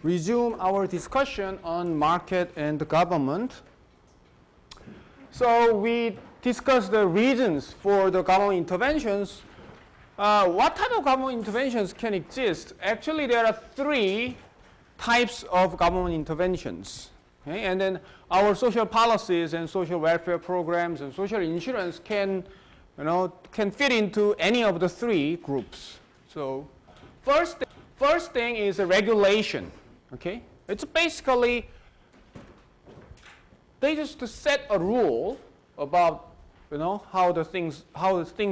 resume our discussion on market and government. So we discussed the reasons for the government interventions. What type of government interventions can exist? Actually, there are three types of government interventions. Okay? And then our social policies and social welfare programs and social insurance can fit into any of the three groups. So first thing is a regulation. Okay? It's basically they just set a rule about how things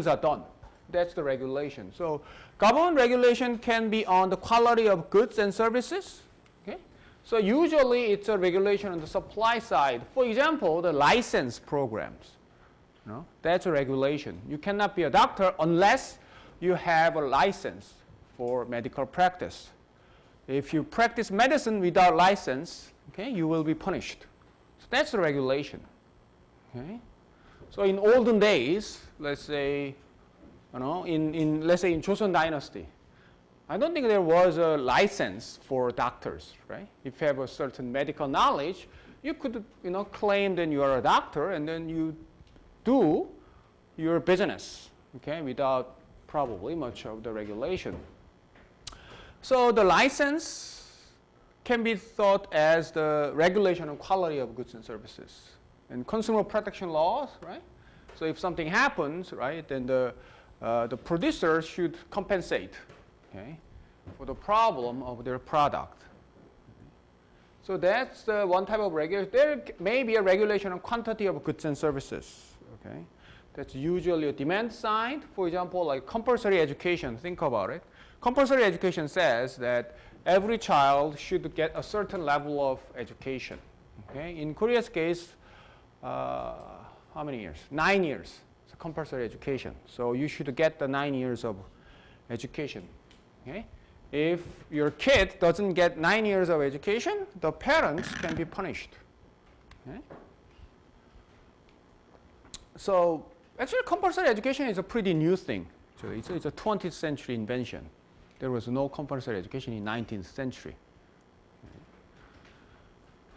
are done. That's the regulation. So government regulation can be on the quality of goods and services. Okay? So usually it's a regulation on the supply side. For example, the license programs. That's a regulation. You cannot be a doctor unless you have a license for medical practice. If you practice medicine without license, okay, you will be punished. So that's the regulation. Okay? So in olden days, let's say, let's say in Joseon Dynasty, I don't think there was a license for doctors, right? If you have a certain medical knowledge, you could, claim that you are a doctor, and then you do your business, okay, without probably much of the regulation. So the license can be thought as the regulation of quality of goods and services. And consumer protection laws, right? So if something happens, right, then the producer should compensate, okay, for the problem of their product. So that's the one type of regulation. There may be a regulation on quantity of goods and services. Okay, that's usually a demand side. For example, like compulsory education. Think about it. Compulsory education says that every child should get a certain level of education. Okay, in Korea's case, how many years? 9 years. It's a compulsory education. So you should get the 9 years of education. Okay? If your kid doesn't get 9 years of education, the parents can be punished. Okay? So actually, compulsory education is a pretty new thing. So it's a 20th century invention. There was no compulsory education in 19th century.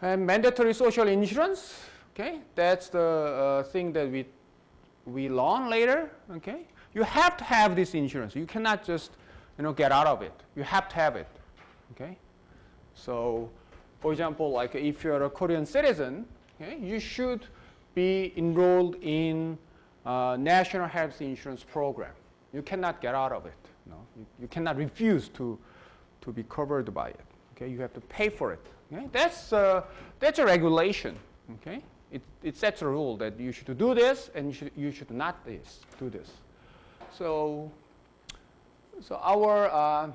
And mandatory social insurance. Okay, that's the thing that we learn later. Okay, you have to have this insurance. You cannot just get out of it. You have to have it. Okay, so for example, like if you're a Korean citizen, okay, you should be enrolled in National Health Insurance Program. You cannot get out of it. You cannot refuse to be covered by it. Okay, you have to pay for it. Okay, that's a regulation. Okay. It sets a rule that you should do this and you should not do this. So our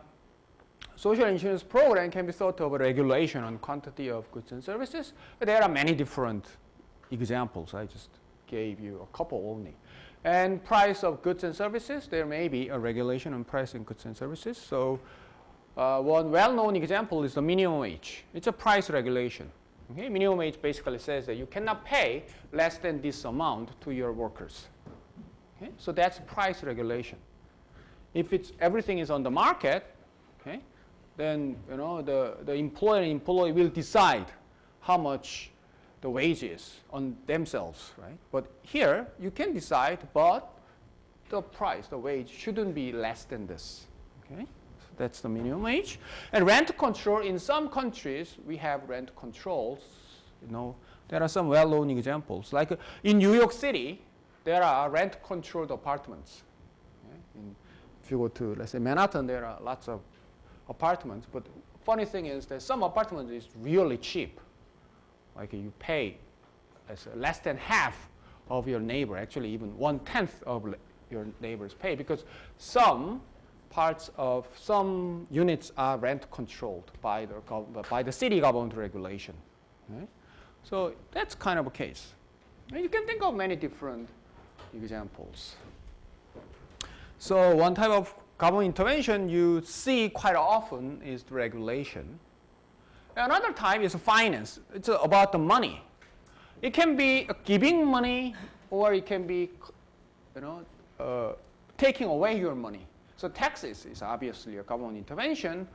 social insurance program can be thought of a regulation on quantity of goods and services. But there are many different examples. I just gave you a couple only. And price of goods and services, there may be a regulation on price of goods and services. So one well-known example is the minimum wage. It's a price regulation. Okay? Minimum wage basically says that you cannot pay less than this amount to your workers. Okay? So that's price regulation. If everything is on the market, okay, then the employer and employee will decide how much the wage is on themselves, right? But here you can decide, but the price, the wage, shouldn't be less than this. Okay? That's the minimum wage. And rent control, in some countries, we have rent controls. There are some well-known examples. Like in New York City, there are rent-controlled apartments. Okay? If you go to, let's say, Manhattan, there are lots of apartments. But funny thing is that some apartments is really cheap. Like you pay less than half of your neighbor, actually even 1/10 of your neighbor's pay, because some parts of some units are rent controlled by the city government regulation. Right? So that's kind of a case. And you can think of many different examples. So one type of government intervention you see quite often is the regulation. Another type is finance. It's about the money. It can be giving money, or it can be taking away your money. So taxes is obviously a government intervention,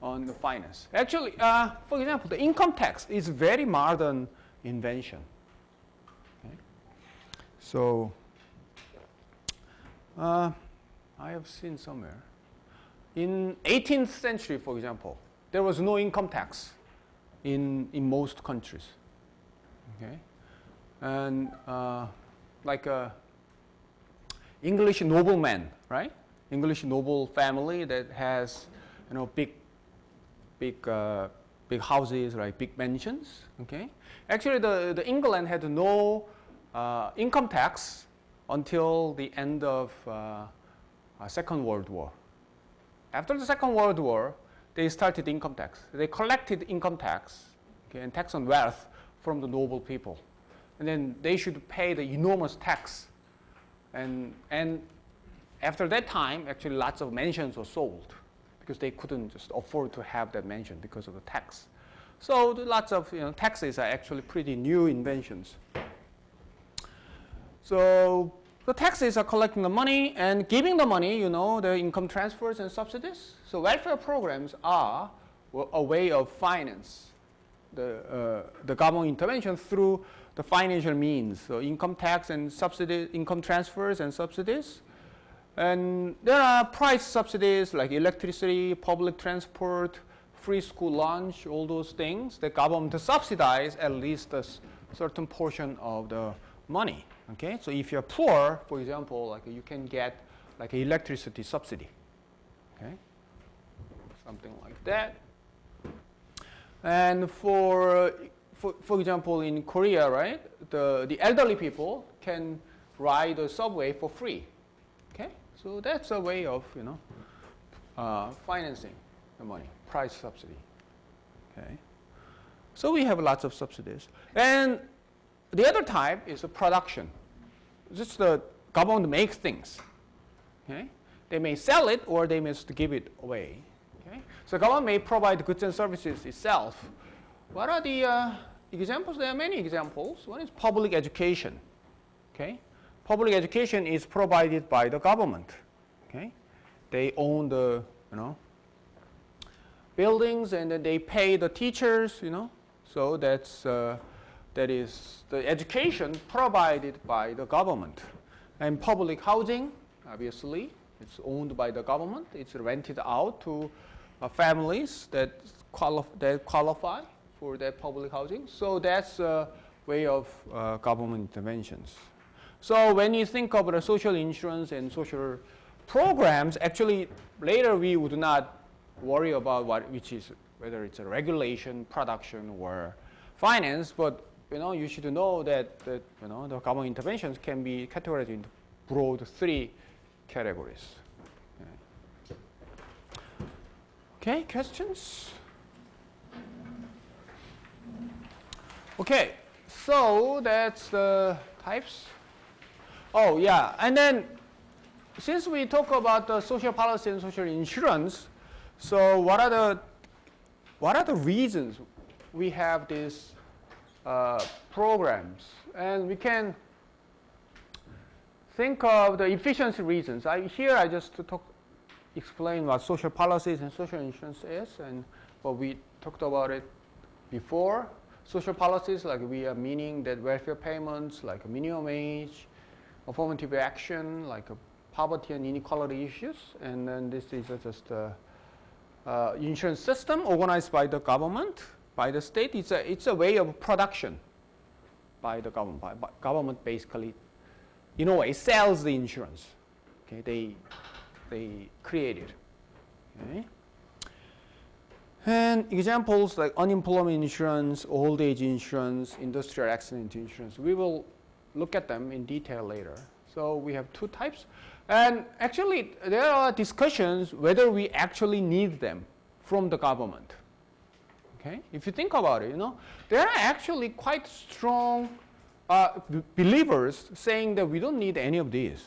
on the finance. Actually, for example, the income tax is a very modern invention. Okay. So, I have seen somewhere. In 18th century, for example, there was no income tax in most countries. Okay. And like a English nobleman, right? English noble family that has, big houses, right? Big mansions. Okay. Actually, the England had no income tax until the end of Second World War. After the Second World War, they started income tax. They collected income tax, okay, and tax on wealth from the noble people, and then they should pay the enormous tax. And after that time, actually, lots of mansions were sold because they couldn't just afford to have that mansion because of the tax. So lots of taxes are actually pretty new inventions. So the taxes are collecting the money and giving the money, the income transfers and subsidies. So welfare programs are a way of finance the government intervention through the financial means. So income tax and subsidy, income transfers and subsidies. And there are price subsidies like electricity, public transport, free school lunch, all those things. The government subsidize at least a certain portion of the money. Okay, so if you're poor, for example, like you can get like an electricity subsidy. Okay, something like that. And for example, in Korea, right, the elderly people can ride the subway for free. Okay, so that's a way of financing the money, price subsidy. Okay, so we have lots of subsidies, and the other type is the production. Just the government makes things. Okay, they may sell it or they may just give it away. Okay, so government may provide goods and services itself. What are the examples? There are many examples. One is public education. Okay, public education is provided by the government. Okay, they own the buildings and then they pay the teachers. So that is the education provided by the government. And public housing, obviously, it's owned by the government. It's rented out to families that qualify for that public housing. So that's a way of government interventions. So when you think of the social insurance and social programs, actually later we would not worry about whether it's a regulation, production, or finance, but you should know that the government interventions can be categorized into broad three categories. Okay, questions? Okay, so that's the types. Oh yeah, and then since we talk about the social policy and social insurance, so what are the reasons we have these programs? And we can think of the efficiency reasons. Here I just explain what social policies and social insurance is, and what we talked about it before. Social policies, like we are meaning that welfare payments, like a minimum wage, affirmative action, like poverty and inequality issues, and then this is just a insurance system organized by the government, by the state. It's a way of production by the government. Government basically, in a way, sells the insurance. Okay, they create it. Okay. And examples like unemployment insurance, old age insurance, industrial accident insurance. We will look at them in detail later. So we have two types. And actually, there are discussions whether we actually need them from the government. Okay? If you think about it, there are actually quite strong believers saying that we don't need any of these.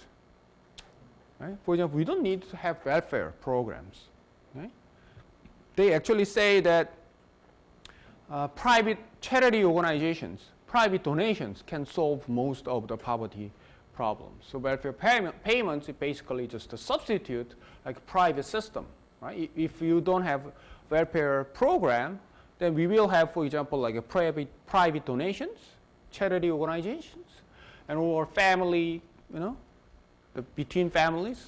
Right? For example, we don't need to have welfare programs. Okay? They actually say that private charity organizations, private donations can solve most of the poverty problems. So welfare payments is basically just a substitute, like private system. Right? If you don't have welfare program, then we will have, for example, like a private donations, charity organizations, and or family, between families,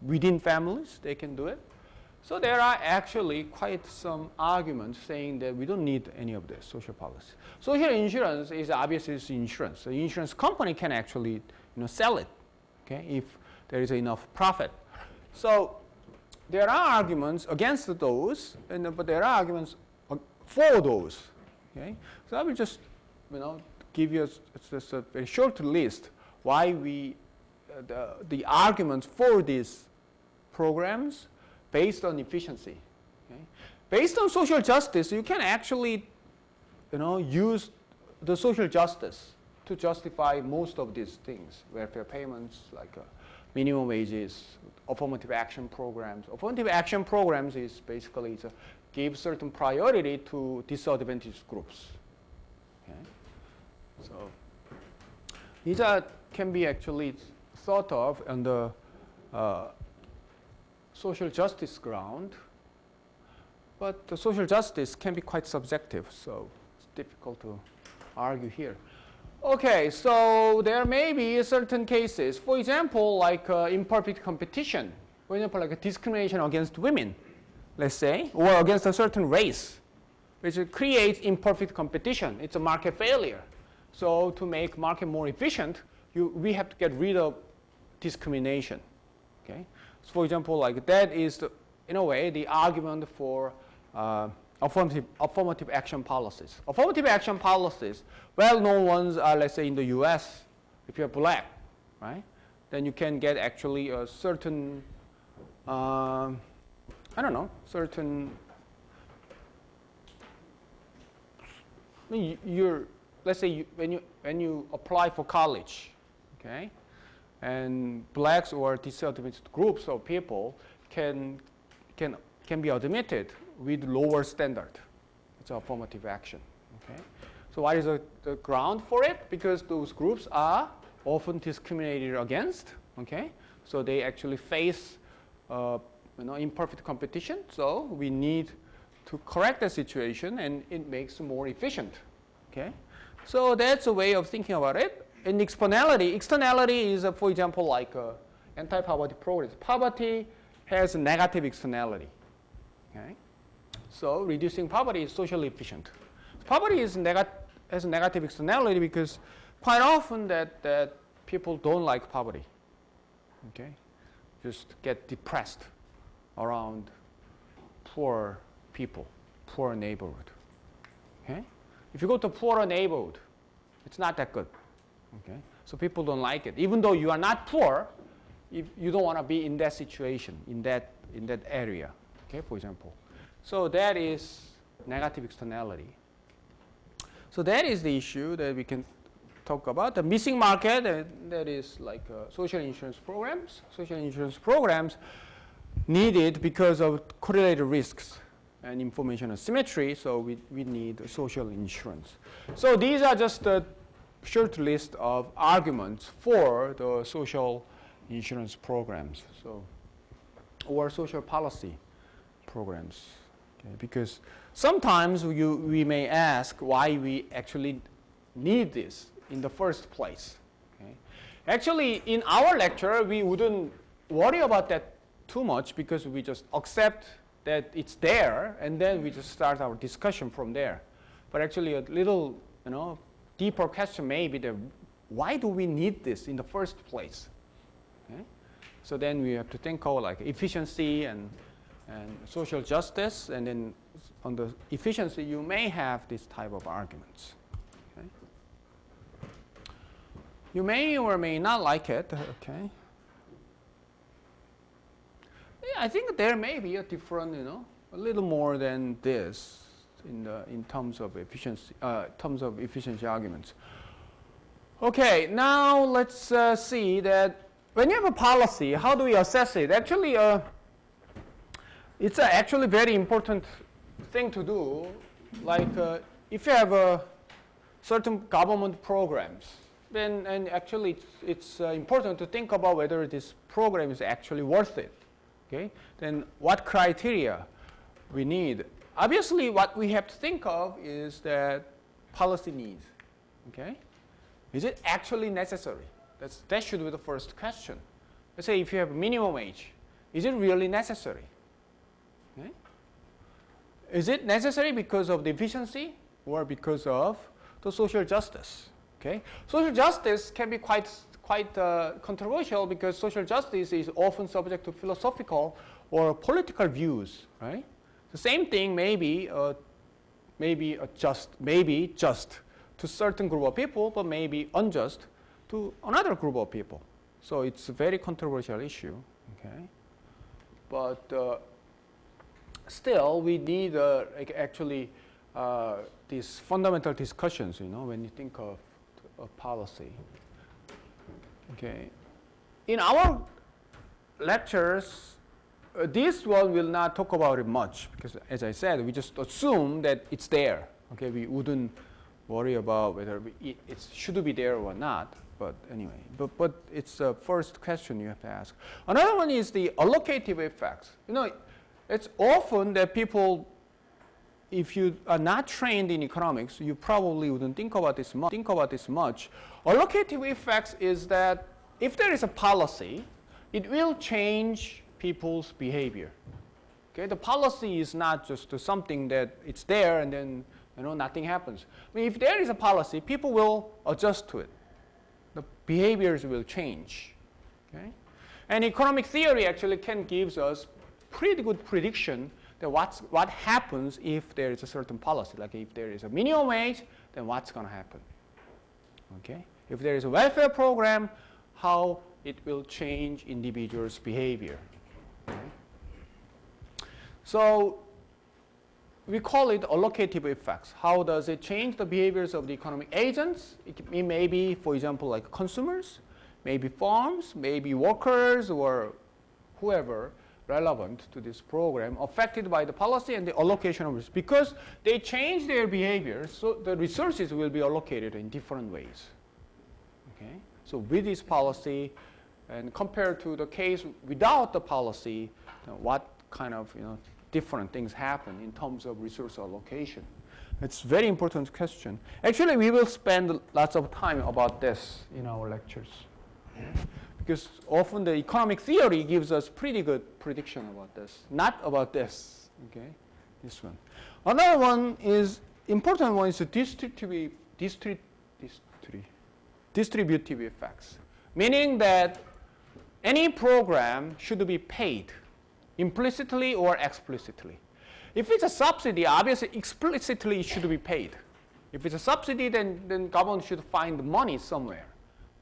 within families, they can do it. So there are actually quite some arguments saying that we don't need any of this social policy. Social insurance is obviously insurance. The insurance company can actually sell it, okay, if there is enough profit. So there are arguments against those, but there are arguments for those. Okay, so I will just give you just a very short list why we the arguments for these programs based on efficiency. Okay? Based on social justice, you can actually use the social justice to justify most of these things, welfare payments like minimum wages, affirmative action programs. Affirmative action programs is basically give certain priority to disadvantaged groups. Okay? So these can be actually thought of on the social justice ground, but the social justice can be quite subjective, so it's difficult to argue here. Okay, so there may be certain cases, for example, like imperfect competition, for example, like a discrimination against women, let's say, or against a certain race, which creates imperfect competition. It's a market failure. So to make market more efficient, we have to get rid of discrimination. Okay. So for example, like that is, in a way, the argument for affirmative action policies. Affirmative action policies, well-known ones are, let's say, in the U.S. If you're black, right, then you can get actually a certain, certain. Let's say when you apply for college, okay, and blacks or disadvantaged groups of people can be admitted with lower standard. It's affirmative action. Okay, so what is the ground for it? Because those groups are often discriminated against. Okay, so they actually face imperfect competition. So we need to correct the situation, and it makes it more efficient. Okay, so that's a way of thinking about it. And externality is, for example, like anti-poverty programs. Poverty has a negative externality. Okay, so reducing poverty is socially efficient. Poverty has a negative externality because quite often that people don't like poverty. Okay, just get depressed around poor people, poor neighborhood. Okay, if you go to a poorer neighborhood, it's not that good. Okay, so people don't like it. Even though you are not poor, if you don't want to be in that situation, in that area. Okay, for example. So that is negative externality. So that is the issue that we can talk about. The missing market, that is like social insurance programs. Social insurance programs needed because of correlated risks and information asymmetry, so we need social insurance. So these are just a short list of arguments for the social insurance programs, or social policy programs. Okay, because sometimes we may ask why we actually need this in the first place. Okay? Actually, in our lecture, we wouldn't worry about that too much because we just accept that it's there, and then we just start our discussion from there. But actually, a little, deeper question may be that why do we need this in the first place? Okay? So then we have to think of like efficiency and social justice, and then on the efficiency, you may have this type of arguments. Okay? You may or may not like it. Okay. Yeah, I think there may be a different, a little more than this in terms of efficiency arguments. Okay, now let's see that when you have a policy, how do we assess it? Actually, it's actually very important thing to do. Like if you have certain government programs, then and actually it's important to think about whether this program is actually worth it. Okay, then what criteria we need obviously what we have to think of is that policy needs. Okay? Is it actually necessary? That should be the first question. Let's say if you have minimum wage, is it really necessary? Okay? Is it necessary because of the efficiency or because of the social justice? Okay? Social justice can be quite controversial because social justice is often subject to philosophical or political views, right? The same thing maybe just to certain group of people, but maybe unjust to another group of people. So it's a very controversial issue, okay? But still, we need actually these fundamental discussions, when you think of policy. Okay. In our lectures, this one will not talk about it much because, as I said, we just assume that it's there. Okay, we wouldn't worry about whether it should be there or not. But anyway, but it's the first question you have to ask. Another one is the allocative effects. It's often that people, if you are not trained in economics, you probably wouldn't think about this much. Allocative effects is that if there is a policy, it will change people's behavior. Okay, the policy is not just something that it's there and then nothing happens. I mean, if there is a policy, people will adjust to it. The behaviors will change. Okay, and economic theory actually can give us pretty good prediction that what happens if there is a certain policy. Like if there is a minimum wage, then what's going to happen? Okay, if there is a welfare program, how it will change individuals' behavior. Okay. So we call it allocative effects. How does it change the behaviors of the economic agents? It may be, for example, like consumers, maybe firms, maybe workers, or whoever relevant to this program affected by the policy and the allocation of risk. Because they change their behavior, so the resources will be allocated in different ways. Okay? So with this policy, and compared to the case without the policy, what kind of different things happen in terms of resource allocation? It's a very important question. Actually, we will spend lots of time about this in our lectures. Because often the economic theory gives us pretty good prediction about this. Not about this, okay? This one. Another one is, important one is the distributive effects. Meaning that any program should be paid implicitly or explicitly. If it's a subsidy, obviously explicitly it should be paid. If it's a subsidy, then government should find money somewhere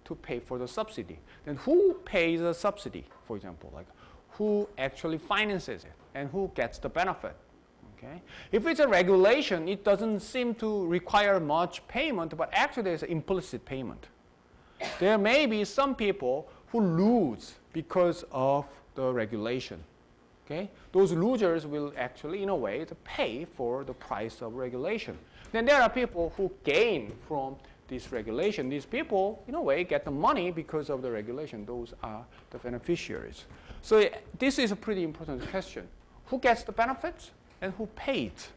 to pay for the subsidy. Then who pays the subsidy, for example? Like who actually finances it and who gets the benefit? Okay? If it's a regulation, it doesn't seem to require much payment, but actually there's implicit payment. There may be some people who lose because of the regulation. Okay? Those losers will actually, in a way, to pay for the price of regulation. Then there are people who gain from this regulation. These people, in a way, get the money because of the regulation. Those are the beneficiaries. So this is a pretty important question. Who gets the benefits and who pays?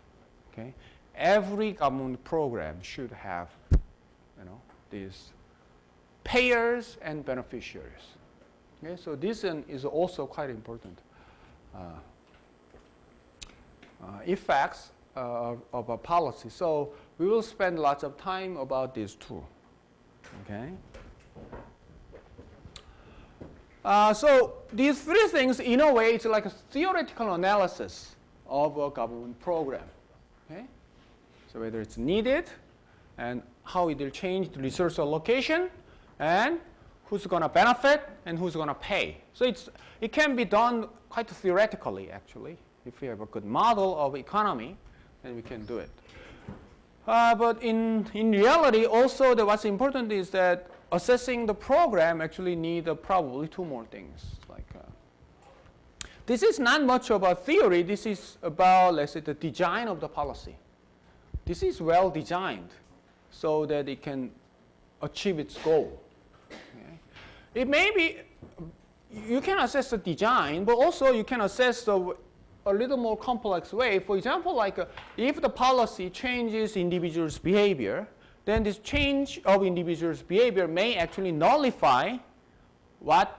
Okay? Every government program should have, these payers and beneficiaries. Okay? So this is also quite important. Effects of a policy. So we will spend lots of time about these two. Okay. So these three things, in a way, it's like a theoretical analysis of a government program. Okay. So whether it's needed, and how it will change the resource allocation, and who's going to benefit and who's going to pay. So it can be done quite theoretically, actually. If we have a good model of economy, then we can do it. But in reality, also what's important is that assessing the program actually need probably two more things. This is not much about theory. This is about, let's say, the design of the policy. This is well designed so that it can achieve its goal. Okay? It may be, you can assess the design, but also you can assess the a little more complex way. For example, like if the policy changes individuals' behavior, then this change of individuals' behavior may actually nullify what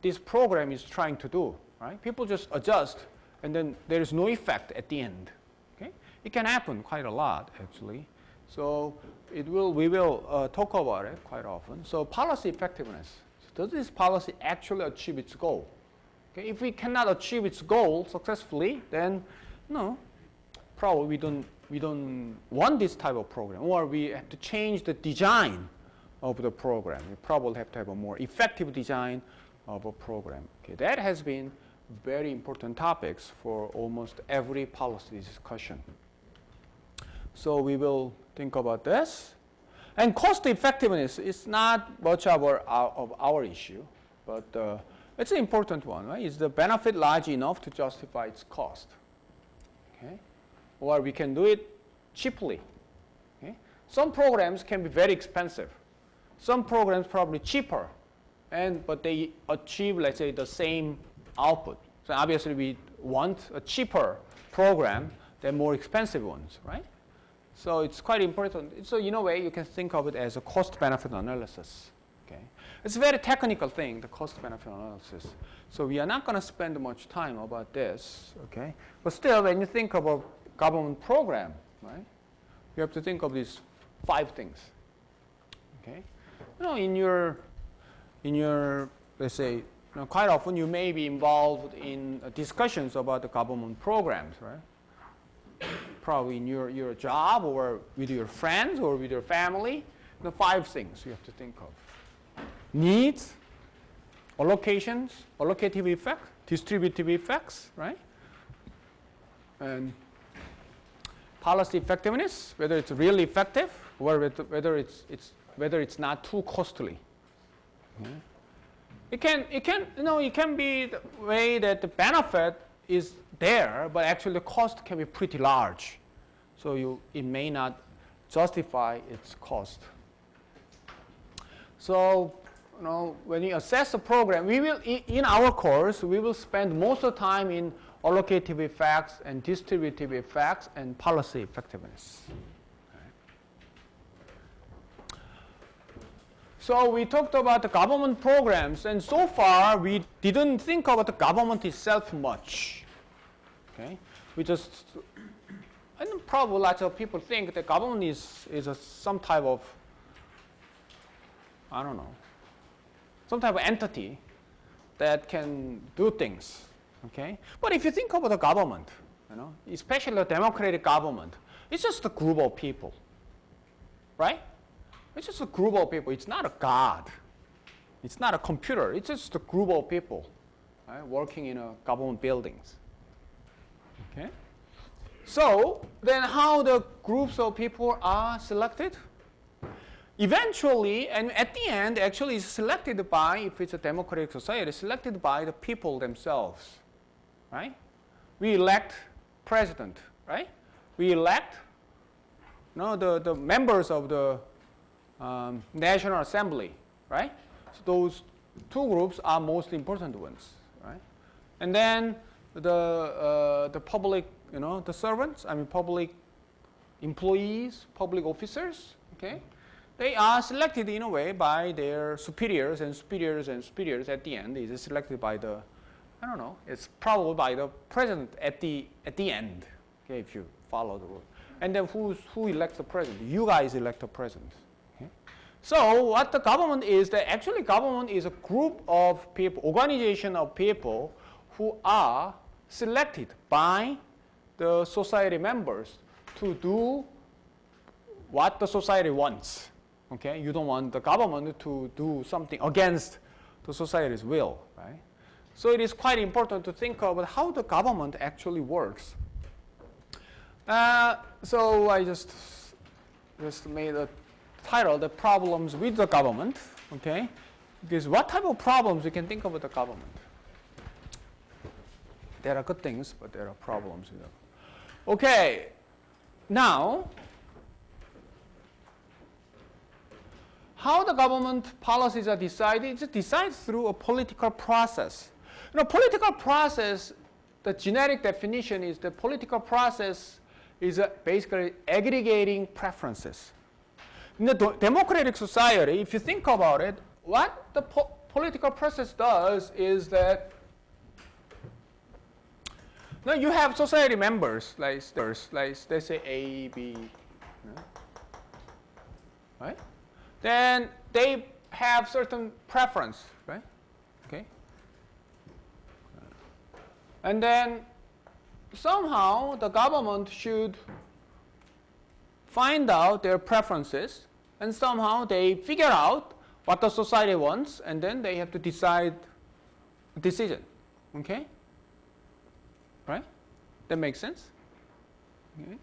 this program is trying to do. Right? People just adjust, and then there is no effect at the end. Okay? It can happen quite a lot, actually. So we will talk about it quite often. So policy effectiveness. So does this policy actually achieve its goal? Okay? If we cannot achieve its goal successfully, then no, probably we don't want this type of program, or we have to change the design of the program. We probably have to have a more effective design of a program. Okay? That has been very important topics for almost every policy discussion. So we will think about this. And cost effectiveness is not much of our issue, but it's an important one. Right? Is the benefit large enough to justify its cost? Okay? Or we can do it cheaply. Okay? Some programs can be very expensive. Some programs probably cheaper, but they achieve, let's say, the same output. So obviously we want a cheaper program than more expensive ones, right? So it's quite important. So in a way, you can think of it as a cost-benefit analysis. Okay? It's a very technical thing, the cost-benefit analysis. So we are not going to spend much time about this. Okay? But still, when you think of a government program, right, you have to think of these 5 things. Okay? You know, in your let's say, quite often you may be involved in discussions about the government programs, right? Probably in your job or with your friends or with your family. The 5 things you have to think of. Needs, allocations, allocative effect, distributive effects, right? And policy effectiveness, whether it's really effective or whether it's not too costly. Okay? It can be the way that the benefit is there, but actually the cost can be pretty large. So it may not justify its cost. So, when you assess a program, we will, in our course, we will spend most of the time in allocative effects and distributive effects and policy effectiveness. So we talked about the government programs, and so far we didn't think about the government itself much. Okay, and probably lots of people think the government is some type of, I don't know, some type of entity that can do things. Okay, but if you think about the government, especially the democratic government, it's just a group of people, right? It's just a group of people. It's not a god. It's not a computer. It's just a group of people, right, working in government buildings. Okay? So then how the groups of people are selected? Eventually, and at the end, actually it's selected by, if it's a democratic society, selected by the people themselves. Right? We elect president, right? We elect the members of the National Assembly, right? So those 2 groups are most important ones, right? And then the public, the servants, public employees, public officers, okay? They are selected in a way by their superiors and superiors and superiors at the end. It is selected by the, I don't know, it's probably by the president at the end, okay, if you follow the rule. And then who elects the president? You guys elect the president. So what the government is, that actually government is a group of people, organization of people who are selected by the society members to do what the society wants. Okay, you don't want the government to do something against the society's will, right? So it is quite important to think about how the government actually works. So I just made a title, the problems with the government, okay? Because what type of problems we can think of with the government? There are good things, but there are problems with them. Okay, now, how the government policies are decided? It's decided through a political process. Political process the generic definition is the political process is basically aggregating preferences. In the democratic society, if you think about it, what the political process does is that now you have society members, like let's say A, B, right? Then they have certain preference, right? Okay. And then somehow the government should find out their preferences, and somehow they figure out what the society wants, and then they have to decide a decision. Okay? Right? That makes sense? Okay.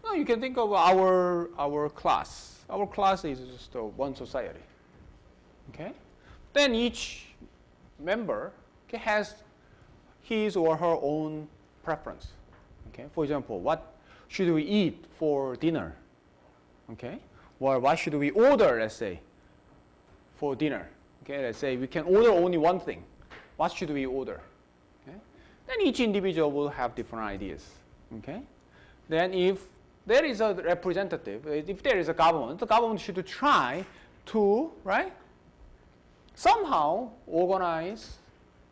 Now you can think of our class. Our class is just one society. Okay? Then each member has his or her own preference. Okay? For example, what should we eat for dinner? Okay? Or what should we order, let's say, for dinner? Okay? Let's say we can order only one thing. What should we order? Okay? Then each individual will have different ideas. Okay? Then if there is a representative, if there is a government, the government should try to, right, somehow organize,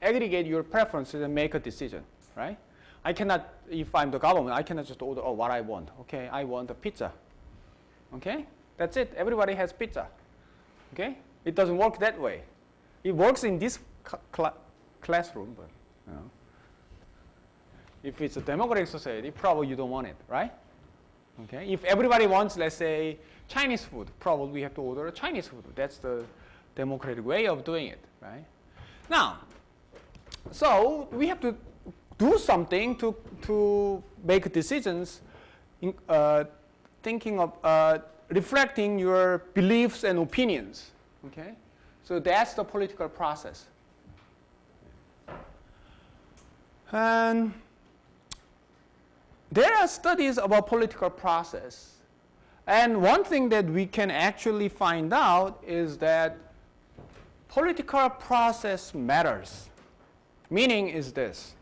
aggregate your preferences and make a decision, right? I cannot, if I'm the government, I cannot just order what I want. Okay, I want a pizza. Okay, that's it. Everybody has pizza. Okay, it doesn't work that way. It works in this classroom, but you know, if it's a democratic society, probably you don't want it, right? Okay, if everybody wants, let's say, Chinese food, probably we have to order Chinese food. That's the democratic way of doing it, right? Now, so we have to do something to make decisions, thinking of reflecting your beliefs and opinions. Okay, so that's the political process. And there are studies about political process, and one thing that we can actually find out is that political process matters. Meaning is this: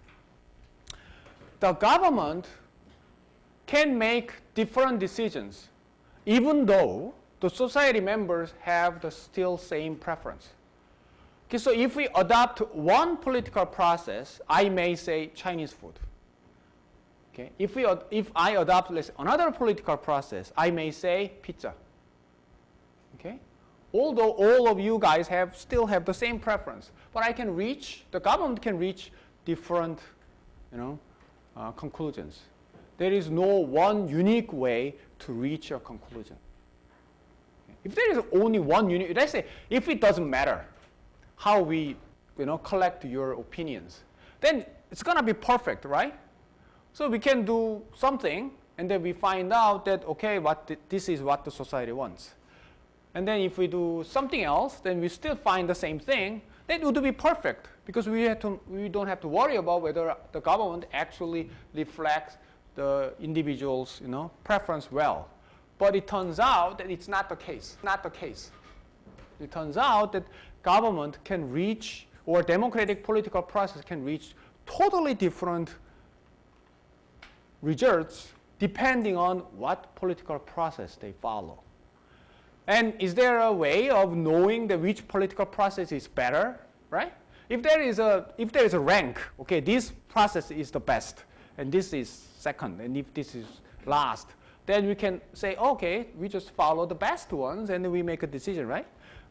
the government can make different decisions even though the society members have the still same preference. Okay, so if we adopt one political process, I may say Chinese food. Okay, if I adopt another political process, I may say pizza. Okay, although all of you guys still have the same preference, but the government can reach different, conclusions. There is no one unique way to reach a conclusion. Okay. If there is only one unique, let's say, if it doesn't matter how we, collect your opinions, then it's gonna be perfect, right? So we can do something, and then we find out that okay, this is what the society wants. And then if we do something else, then we still find the same thing. Then it would be perfect because we don't have to worry about whether the government actually reflects the individual's preference well. But it turns out that it's not the case. Not the case. It turns out that government can reach, or democratic political process can reach totally different results depending on what political process they follow. And is there a way of knowing that which political process is better, right? If there is a rank, okay, this process is the best, and this is second, and if this is last, then we can say, okay, we just follow the best ones, and then we make a decision, right?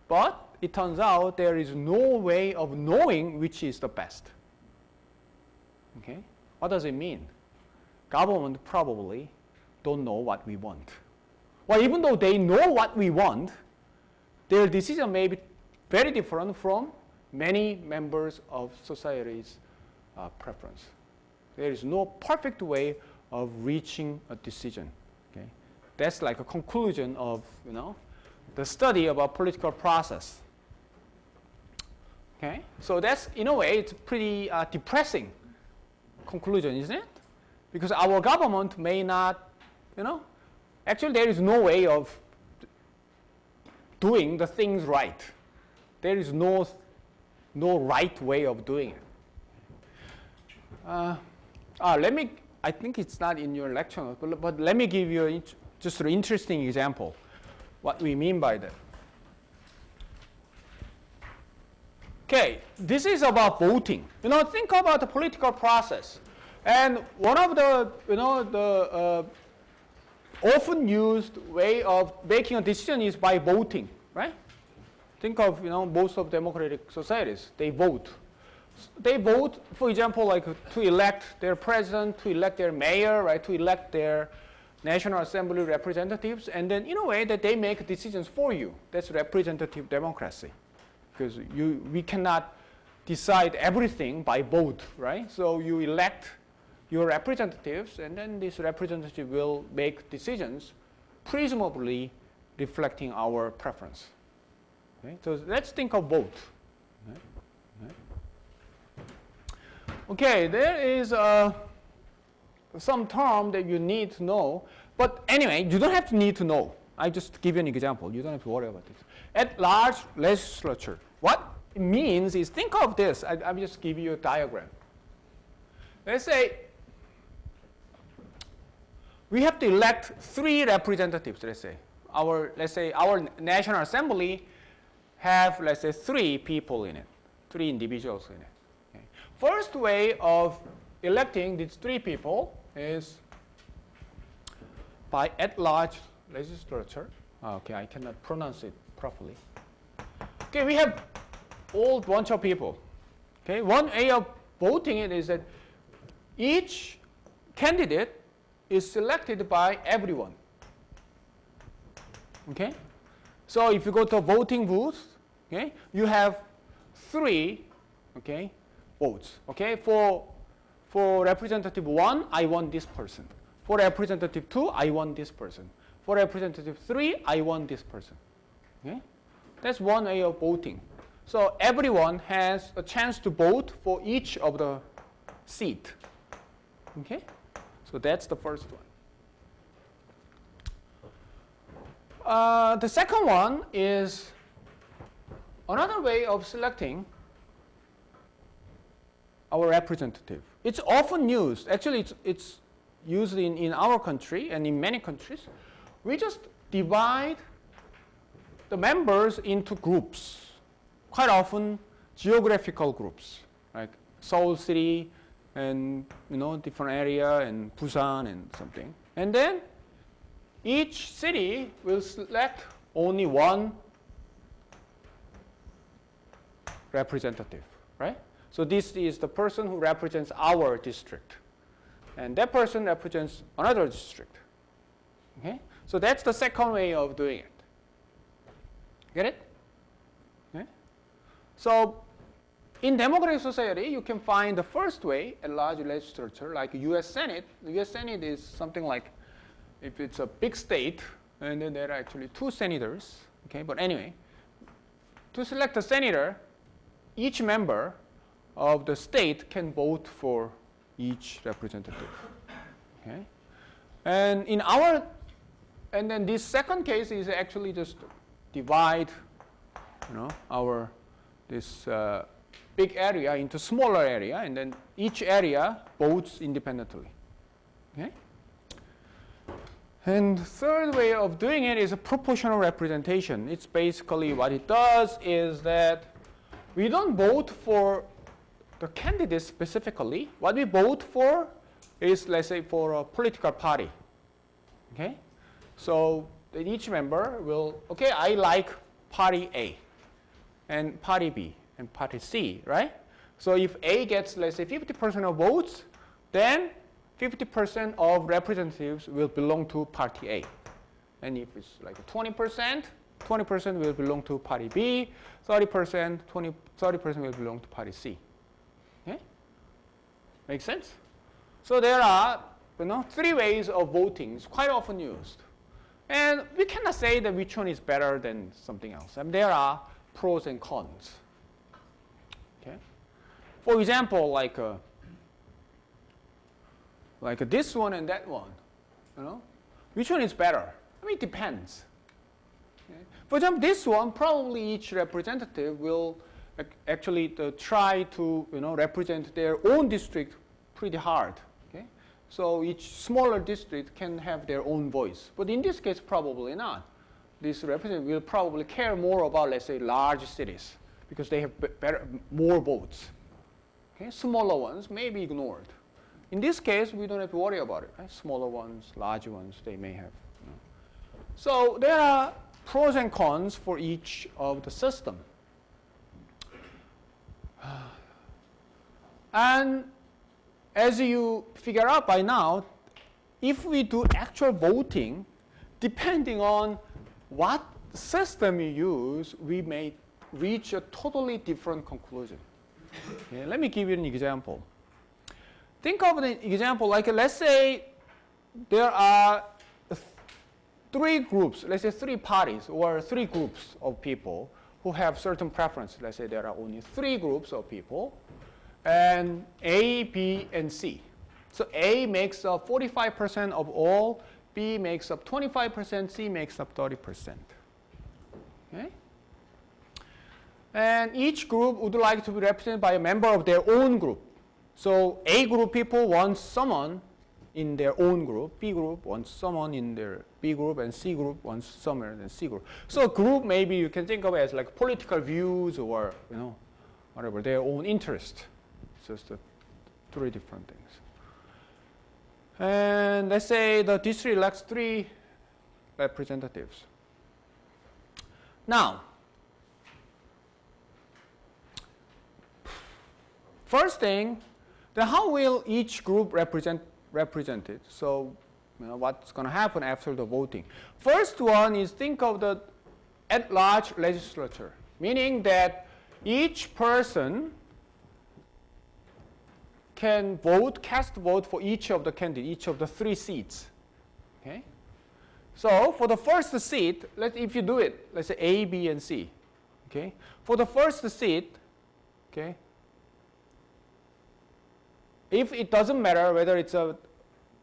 But it turns out there is no way of knowing which is the best. Okay, what does it mean? Government probably don't know what we want. Well, even though they know what we want, their decision may be very different from many members of society's preference. There is no perfect way of reaching a decision. Okay? That's like a conclusion of the study about political process. Okay? So that's, in a way, it's pretty depressing conclusion, isn't it? Because our government may not, actually there is no way of doing the things right. There is no right way of doing it. I think it's not in your lecture, but let me give you just an interesting example, what we mean by that. Okay, this is about voting. Think about the political process. And one of the, often used way of making a decision is by voting, right? Think of, most of democratic societies, they vote. They vote, for example, like to elect their president, to elect their mayor, right? To elect their National Assembly representatives, and then in a way that they make decisions for you. That's representative democracy, because we cannot decide everything by vote, right? So you elect your representatives, and then this representative will make decisions, presumably reflecting our preference. Okay? So let's think of vote. Okay, there is some term that you need to know, but anyway, you don't have to need to know. I just give you an example. You don't have to worry about this. At large legislature, what it means is, think of this. I'll just give you a diagram. Let's say we have to elect 3 representatives. Let's say our National Assembly have, let's say, 3 people in it, 3 individuals in it. Okay. First way of electing these 3 people is by at-large legislature. Okay, I cannot pronounce it properly. Okay, we have all bunch of people. Okay, one way of voting it is that each candidate is selected by everyone. Okay, so if you go to a voting booth, okay, you have 3, okay, votes. Okay, for representative 1, I want this person. For representative 2, I want this person. For representative 3, I want this person. Okay, that's one way of voting. So everyone has a chance to vote for each of the seat. Okay, so that's the first one. The second one is another way of selecting our representative. It's often used. Actually, it's used in our country and in many countries. We just divide the members into groups. Quite often, geographical groups, like Seoul City and different area and Busan and something. And then each city will select only one representative, right? So this is the person who represents our district. And that person represents another district. Okay? So that's the second way of doing it. Get it? Okay? So in democratic society, you can find the first way, a large legislature, like US Senate. The US Senate is something like, if it's a big state, and then there are actually 2 senators. Okay? But anyway, to select a senator, each member of the state can vote for each representative. Okay? And then this second case is actually just divide, this big area into smaller area, and then each area votes independently. Okay? And third way of doing it is a proportional representation. It's basically what it does is that we don't vote for the candidate specifically. What we vote for is, let's say, for a political party. Okay? So each member will, okay, I like party A and party B and party C, right? So if A gets, let's say, 50% of votes, then 50% of representatives will belong to party A. And if it's like 20%, 20% will belong to party B, 30% will belong to party C. Okay? Make sense? So there are 3 ways of voting. It's quite often used. And we cannot say that which one is better than something else. I mean, there are pros and cons. Okay? For example, like this one and that one. Which one is better? I mean, it depends. Okay? For example, this one, probably each representative will actually try to represent their own district pretty hard. Okay? So each smaller district can have their own voice. But in this case, probably not. This representative will probably care more about, let's say, large cities because they have more votes. Okay? Smaller ones may be ignored. In this case, we don't have to worry about it. Right? Smaller ones, large ones, they may have. So there are pros and cons for each of the system. And as you figure out by now, if we do actual voting, depending on what system you use, we may reach a totally different conclusion. Okay, let me give you an example. Think of an example like, let's say there are three groups, let's say three parties or three groups of people who have certain preferences. Let's say there are only three groups of people, and A, B, and C. So A makes up 45% of all, B makes up 25%, C makes up 30%. Okay? And each group would like to be represented by a member of their own group. So A group people want someone in their own group, B group wants someone in their B group, and C group wants someone in C group. So a group maybe you can think of it as like political views or whatever, their own interest. Just the three different things. And let's say the district elects three representatives. Now, first thing, then how will each group represent it? So, what's going to happen after the voting? First one is think of the at-large legislature, meaning that each person can cast vote for each of the candidates, each of the three seats. Okay? So for the first seat, if you do it, let's say A, B, and C. Okay? For the first seat, okay, if it doesn't matter whether it's a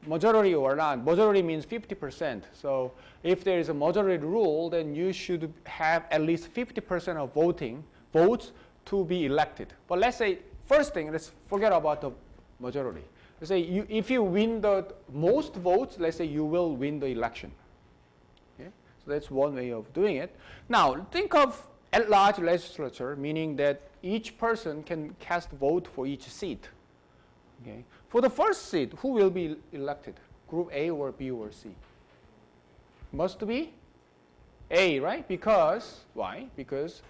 majority or not, majority means 50%. So if there is a majority rule, then you should have at least 50% of votes to be elected. But let's say, first thing, let's forget about the majority. Let's say if you win the most votes, let's say you will win the election. Okay? So that's one way of doing it. Now, think of at-large legislature, meaning that each person can cast vote for each seat. Okay? For the first seat, who will be elected? Group A or B or C? Must be A, right? Because, why? Because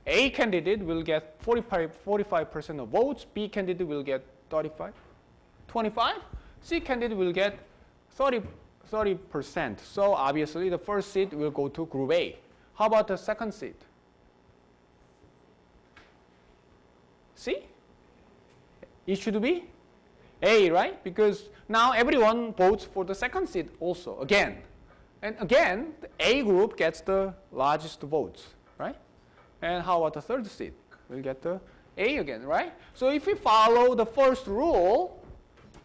A candidate will get 45% of votes, B candidate will get 25, C candidate will get 30%. So obviously the first seat will go to group A. How about the second seat? C? It should be A, right? Because now everyone votes for the second seat also, again. And again, the A group gets the largest votes, right? And how about the third seat? We'll get the A again, right? So if we follow the first rule,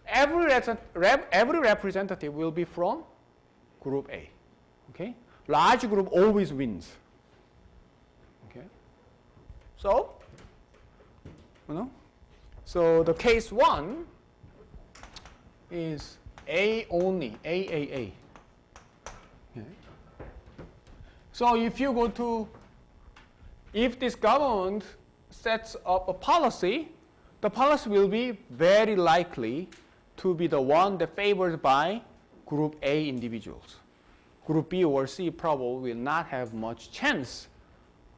every representative will be from group A. Okay? Large group always wins. Okay? So, so the case one is A only, A. Okay? So if you go to, if this government sets up a policy, the policy will be very likely to be the one that favored by group A individuals. Group B or C probably will not have much chance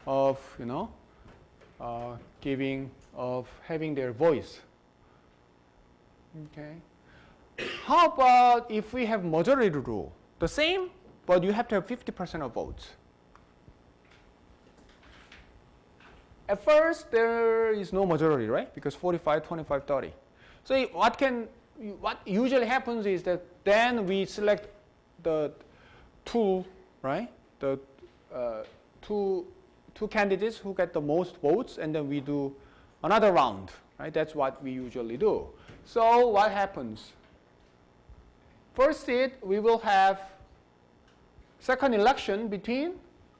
of, having their voice. Okay. How about if we have majority rule? The same, but you have to have 50% of votes. At first, there is no majority, right? Because 45, 25, 30. So what usually happens is that then we select the two, right? The two candidates who get the most votes, and then we do another round, right? That's what we usually do. So what happens? First seat, we will have second election between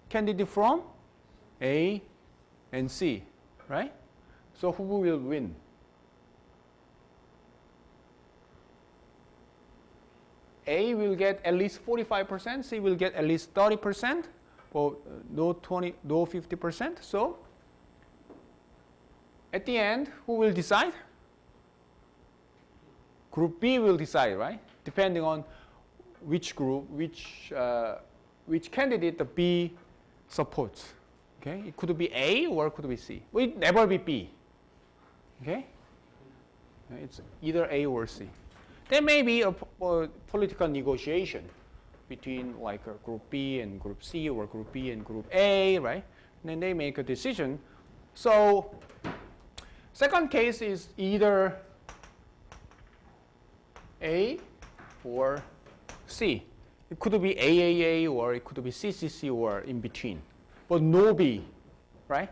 candidate from A and C, right? So who will win? A will get at least 45%, C will get at least 30%, or no 50%. So at the end, who will decide? Group B will decide, right? Depending on which group, which candidate the B supports. Okay, it could be A or it could be C. It will never be B. Okay, it's either A or C. There may be a political negotiation between like a group B and group C or group B and group A, right? And then they make a decision. So second case is either A or C. It could be AAA or it could be CCC or in between, but no B, right?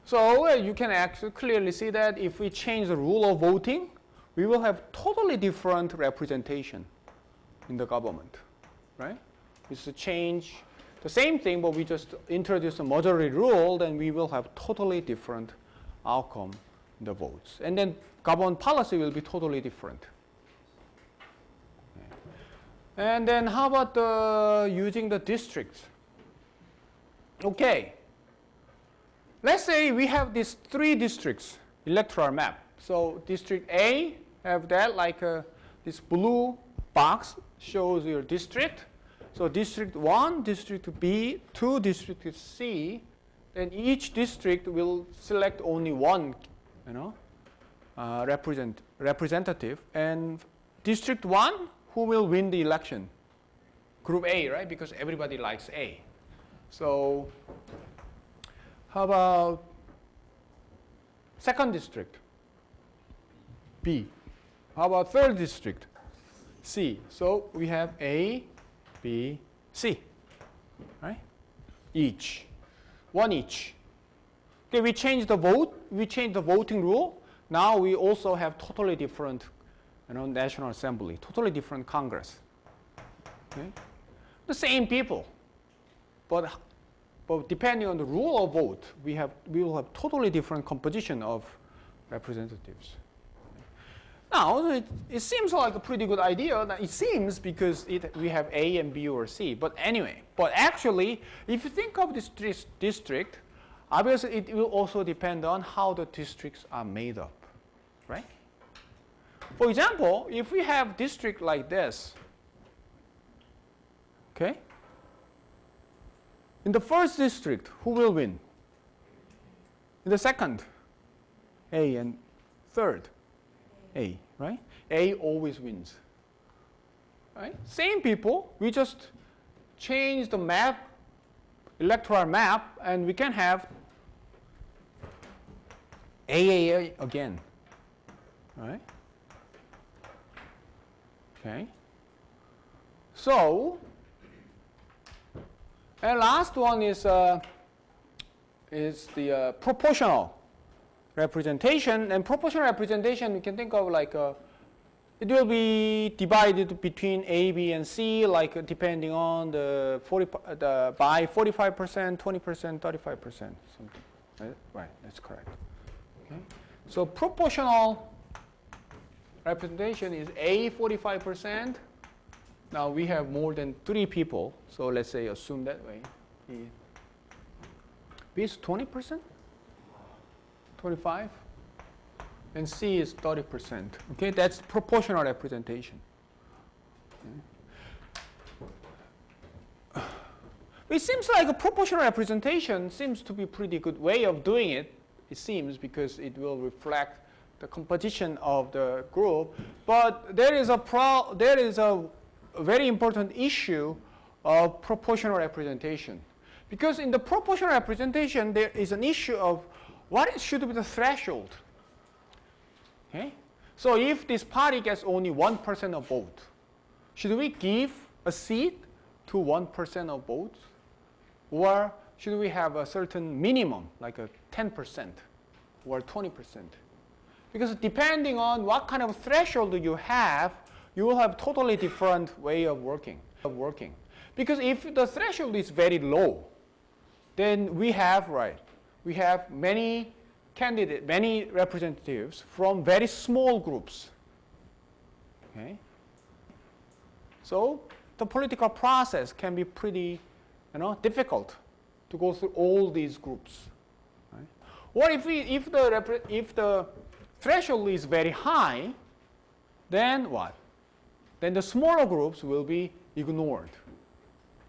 So you can actually clearly see that if we change the rule of voting, we will have totally different representation in the government, right? It's to change the same thing, but we just introduce a majority rule, then we will have totally different outcome in the votes. And then government policy will be totally different. And then how about using the districts? Okay. Let's say we have these 3 districts, electoral map. So district A have that like this blue box shows your district. So district 1, district B, 2, district C. Then each district will select only one, representative. And district 1, who will win the election? Group A, right? Because everybody likes A. So how about second district? B. How about third district? C. So we have A, B, C, right? Each. One each. Okay, we change the vote. We change the voting rule. Now we also have totally different, National Assembly, totally different Congress. Okay? The same people, but depending on the rule of vote, we will have totally different composition of representatives. Now, it seems like a pretty good idea. It seems because we have A and B or C. But anyway, actually, if you think of this district, obviously it will also depend on how the districts are made up, right? For example, if we have district like this, okay? In the first district, who will win? In the second, A, and third, A, right? A always wins, right? Same people, we just change the map, electoral map, and we can have AAA again, right? Okay. So, and last one is the proportional representation. And proportional representation, we can think of like it will be divided between A, B, and C, like depending on by 45%, 20%, 35%, something. Right, that's correct. Okay. So proportional representation is A 45%. Now we have more than 3 people, so let's say assume that way. B is 20%, 25, and C is 30%. Okay, that's proportional representation. Okay. It seems like a proportional representation seems to be a pretty good way of doing it. It seems because it will reflect the composition of the group, but there is a very important issue of proportional representation. Because in the proportional representation, there is an issue of what should be the threshold. Okay? So if this party gets only 1% of vote, should we give a seat to 1% of votes? Or should we have a certain minimum, like a 10% or 20%? Because depending on what kind of threshold you will have totally different way of working. Because if the threshold is very low, then we have many candidates, many representatives from very small groups. Okay? So the political process can be pretty, difficult to go through all these groups. Right? Or if the threshold is very high, then what? Then the smaller groups will be ignored.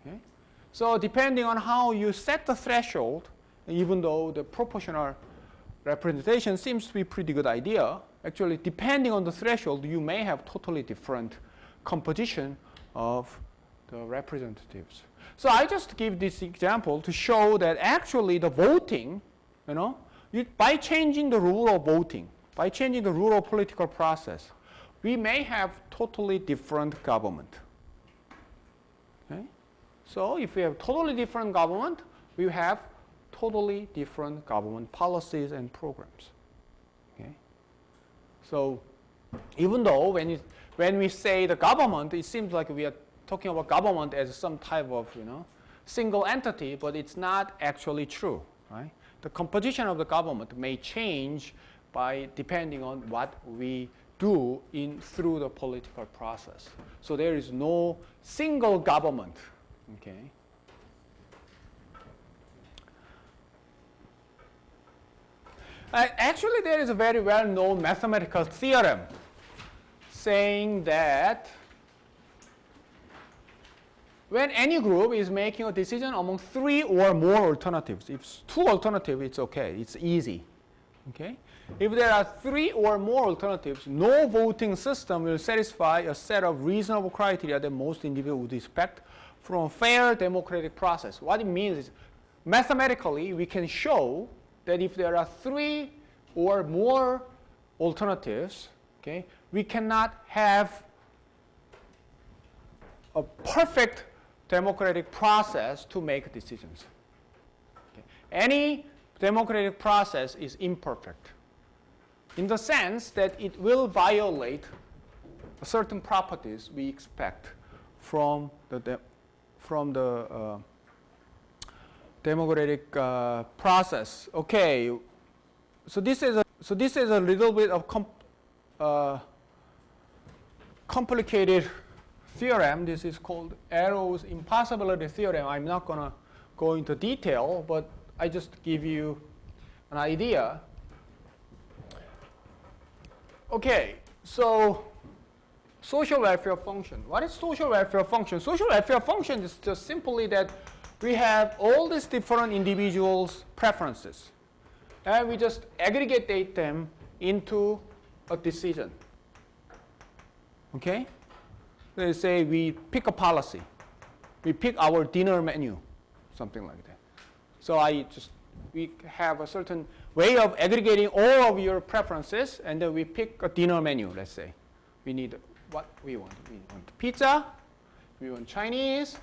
Okay? So depending on how you set the threshold, even though the proportional representation seems to be a pretty good idea, actually depending on the threshold, you may have totally different composition of the representatives. So I just give this example to show that actually the voting, by changing the rule of voting, by changing the rule of political process, we may have totally different government. Okay? So if we have totally different government, we have totally different government policies and programs. Okay? So even though when we say the government, it seems like we are talking about government as some type of single entity, but it's not actually true. Right? The composition of the government may change depending on what we do through the political process. So there is no single government. Okay. Actually, there is a very well-known mathematical theorem saying that when any group is making a decision among 3 or more alternatives, if it's 2 alternatives, it's okay, it's easy. Okay? If there are 3 or more alternatives, no voting system will satisfy a set of reasonable criteria that most individuals would expect from a fair democratic process. What it means is, mathematically, we can show that if there are 3 or more alternatives, okay, we cannot have a perfect democratic process to make decisions. Okay. Any democratic process is imperfect in the sense that it will violate certain properties we expect from the democratic process. Okay, so this is a little bit of complicated theorem. This is called Arrow's impossibility theorem. I'm not going to go into detail, but I just give you an idea. Okay, so social welfare function. What is social welfare function? Social welfare function is just simply that we have all these different individuals' preferences, and we just aggregate them into a decision. Okay? Let's say we pick a policy. We pick our dinner menu, something like that. So we have a certain way of aggregating all of your preferences, and then we pick a dinner menu, let's say. We need what we want. We want pizza, we want Chinese,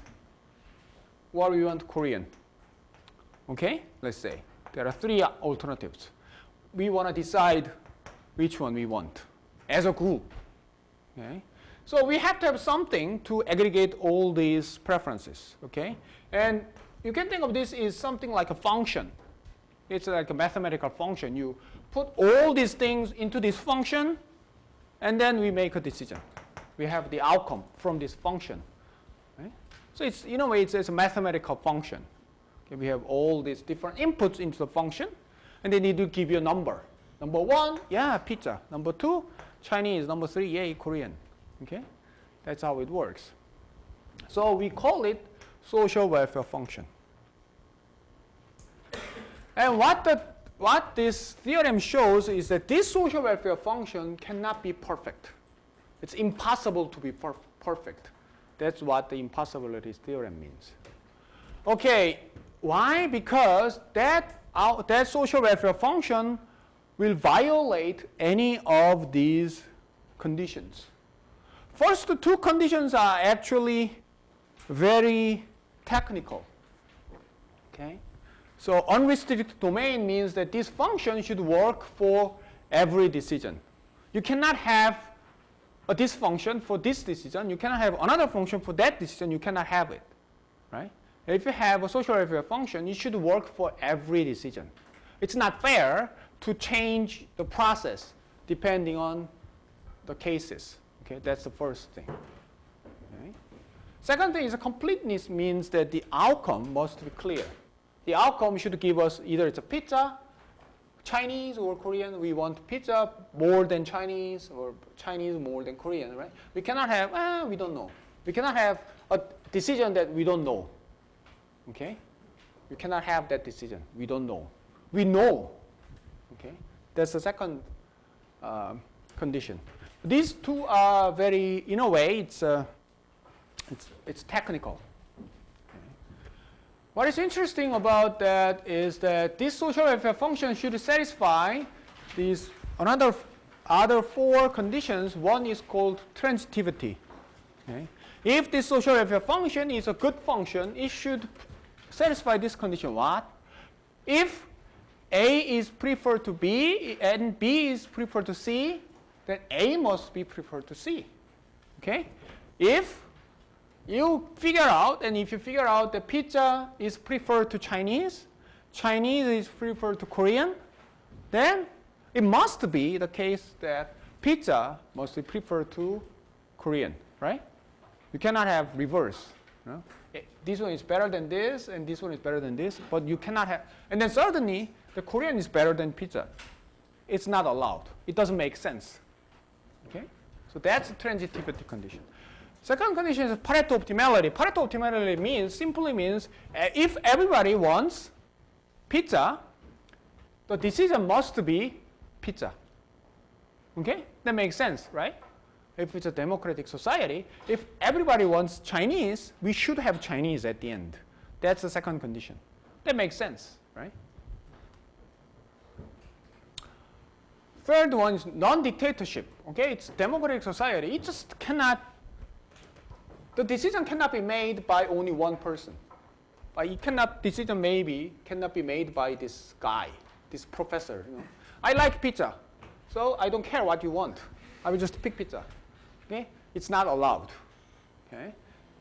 or we want Korean. Okay? Let's say there are 3 alternatives. We want to decide which one we want as a group. Okay? So we have to have something to aggregate all these preferences. Okay? And you can think of this as something like a function. It's like a mathematical function. You put all these things into this function, and then we make a decision. We have the outcome from this function. Right? So it's, in a way, it's a mathematical function. Okay, we have all these different inputs into the function, and they need to give you a number. Number 1, yeah, pizza. Number 2, Chinese. Number 3, yay, Korean. Okay? That's how it works. So we call it social welfare function. And what this theorem shows is that this social welfare function cannot be perfect. It's impossible to be perfect. That's what the impossibility theorem means. Okay, why? Because that social welfare function will violate any of these conditions. First 2 conditions are actually very technical. Okay? So unrestricted domain means that this function should work for every decision. You cannot have this function for this decision. You cannot have another function for that decision. You cannot have it. Right? If you have a social welfare function, it should work for every decision. It's not fair to change the process depending on the cases. Okay, that's the first thing. Okay. Second thing is completeness means that the outcome must be clear. The outcome should give us either it's a pizza, Chinese or Korean. We want pizza more than Chinese or Chinese more than Korean, right? We cannot have, we don't know. We cannot have a decision that we don't know. Okay? We cannot have that decision. We don't know. We know. Okay? That's the second condition. These two are very, in a way, it's technical. Okay. What is interesting about that is that this social welfare function should satisfy these other four conditions. One is called transitivity. Okay. If this social welfare function is a good function, it should satisfy this condition. What? If A is preferred to B and B is preferred to C, then A must be preferred to C. Okay? If you figure out, and if you figure out that pizza is preferred to Chinese, Chinese is preferred to Korean, then it must be the case that pizza must be preferred to Korean, right? You cannot have reverse. No? This one is better than this, and this one is better than this, but you cannot have, and then suddenly the Korean is better than pizza. It's not allowed. It doesn't make sense. Okay? So that's the transitivity condition. Second condition is Pareto optimality. Pareto optimality simply means if everybody wants pizza, the decision must be pizza. Okay? That makes sense, right? If it's a democratic society, if everybody wants Chinese, we should have Chinese at the end. That's the second condition. That makes sense, right? Third one is non-dictatorship. Okay, it's democratic society. It just cannot, the decision cannot be made by only one person. Decision cannot be made by this guy, this professor. You know. I like pizza, so I don't care what you want. I will just pick pizza. Okay, it's not allowed. Okay,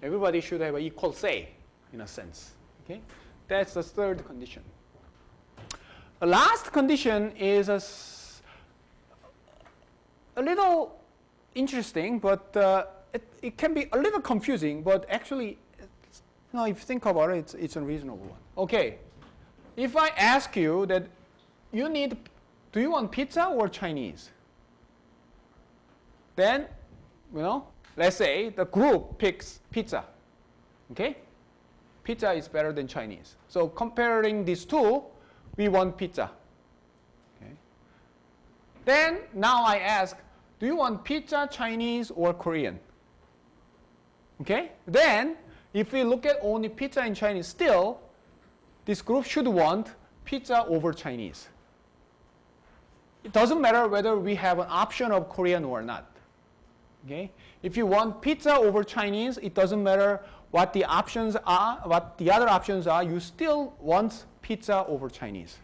everybody should have an equal say, in a sense. Okay, that's the third condition. The last condition is a little interesting, but it can be a little confusing, but actually, if you think about it, it's a reasonable one. Okay, if I ask you that do you want pizza or Chinese? Then, let's say the group picks pizza. Okay? Pizza is better than Chinese. So comparing these two, we want pizza. Okay? Then now I ask, do you want pizza, Chinese, or Korean? Okay? Then if we look at only pizza and Chinese, still this group should want pizza over Chinese. It doesn't matter whether we have an option of Korean or not. Okay? If you want pizza over Chinese, it doesn't matter what the options are, what the other options are, you still want pizza over Chinese.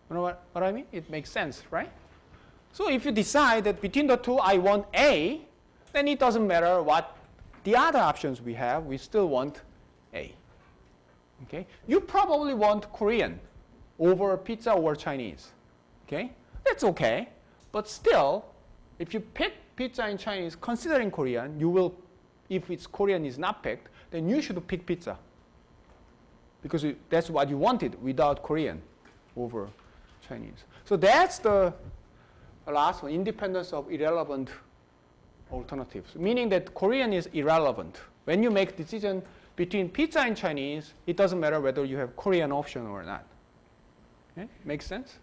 You know what I mean? It makes sense, right? So if you decide that between the two I want A, then it doesn't matter what the other options we have, we still want A. Okay? You probably want Korean over pizza or Chinese. Okay? That's okay. But still, if you pick pizza and Chinese considering Korean, you will, if it's Korean is not picked, then you should pick pizza. Because that's what you wanted without Korean over Chinese. So that's the last one, independence of irrelevant alternatives, meaning that Korean is irrelevant. When you make decision between pizza and Chinese, it doesn't matter whether you have Korean option or not. Okay? Makes sense?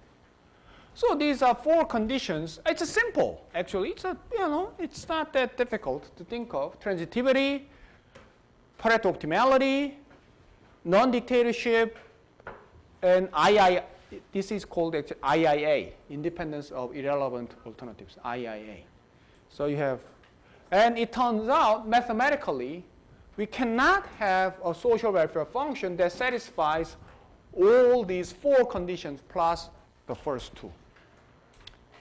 So these are four conditions. It's simple, actually. It's not that difficult to think of. Transitivity, Pareto optimality, non-dictatorship, and II. This is called IIA, independence of irrelevant alternatives, IIA. So you have, and it turns out mathematically, we cannot have a social welfare function that satisfies all these four conditions plus the first two.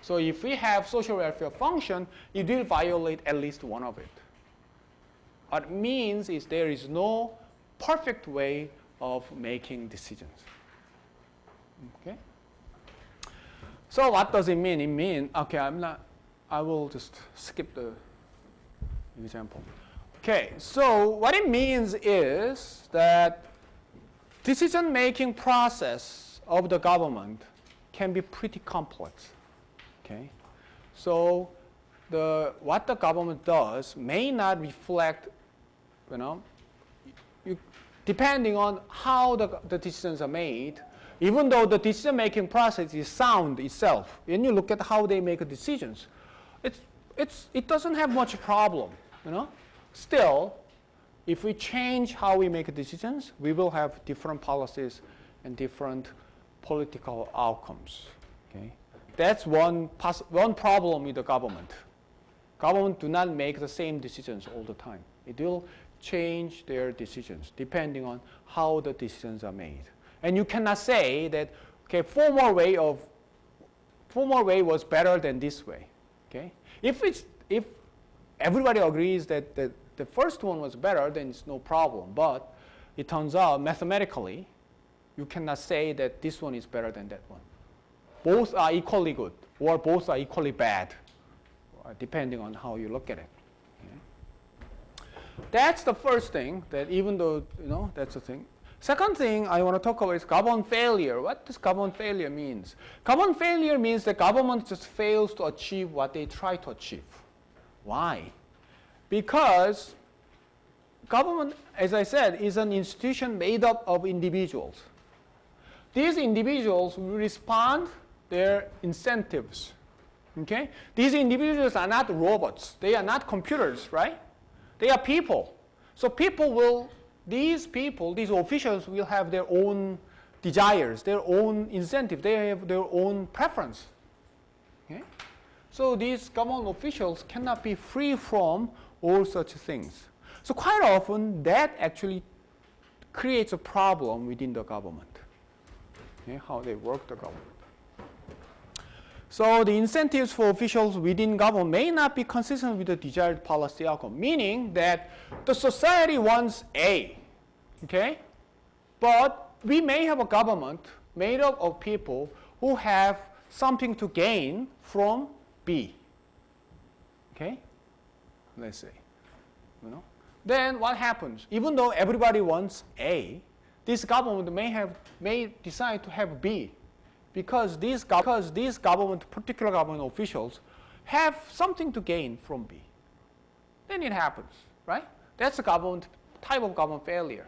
So if we have social welfare function, it will violate at least one of it. What it means is there is no perfect way of making decisions. Okay? So what does it mean? It means, okay, I will just skip the example. Okay, so what it means is that decision-making process of the government can be pretty complex. Okay, so what the government does may not reflect, depending on how the decisions are made. Even though the decision-making process is sound itself, when you look at how they make decisions, it doesn't have much problem. Still, if we change how we make decisions, we will have different policies and different political outcomes. Okay? That's one problem with the government. Government do not make the same decisions all the time. It will change their decisions depending on how the decisions are made. And you cannot say that, okay, former way was better than this way. Okay? If everybody agrees that the first one was better, then it's no problem. But it turns out mathematically, you cannot say that this one is better than that one. Both are equally good, or both are equally bad, depending on how you look at it. Okay? That's the first thing, that even though, that's the thing. Second thing I want to talk about is government failure. What does government failure means? Government failure means the government just fails to achieve what they try to achieve. Why? Because government, as I said, is an institution made up of individuals. These individuals will respond their incentives. Okay? These individuals are not robots. They are not computers, right? They are people. So these officials will have their own desires, their own incentive. They have their own preference. Okay? So these government officials cannot be free from all such things. So quite often, that actually creates a problem within the government. Okay? How they work the government. So the incentives for officials within government may not be consistent with the desired policy outcome, meaning that the society wants A, okay? But we may have a government made up of people who have something to gain from B, okay? Let's say, Then what happens? Even though everybody wants A, this government may decide to have B, because these particular government officials have something to gain from B. Then it happens, right? That's a type of government failure,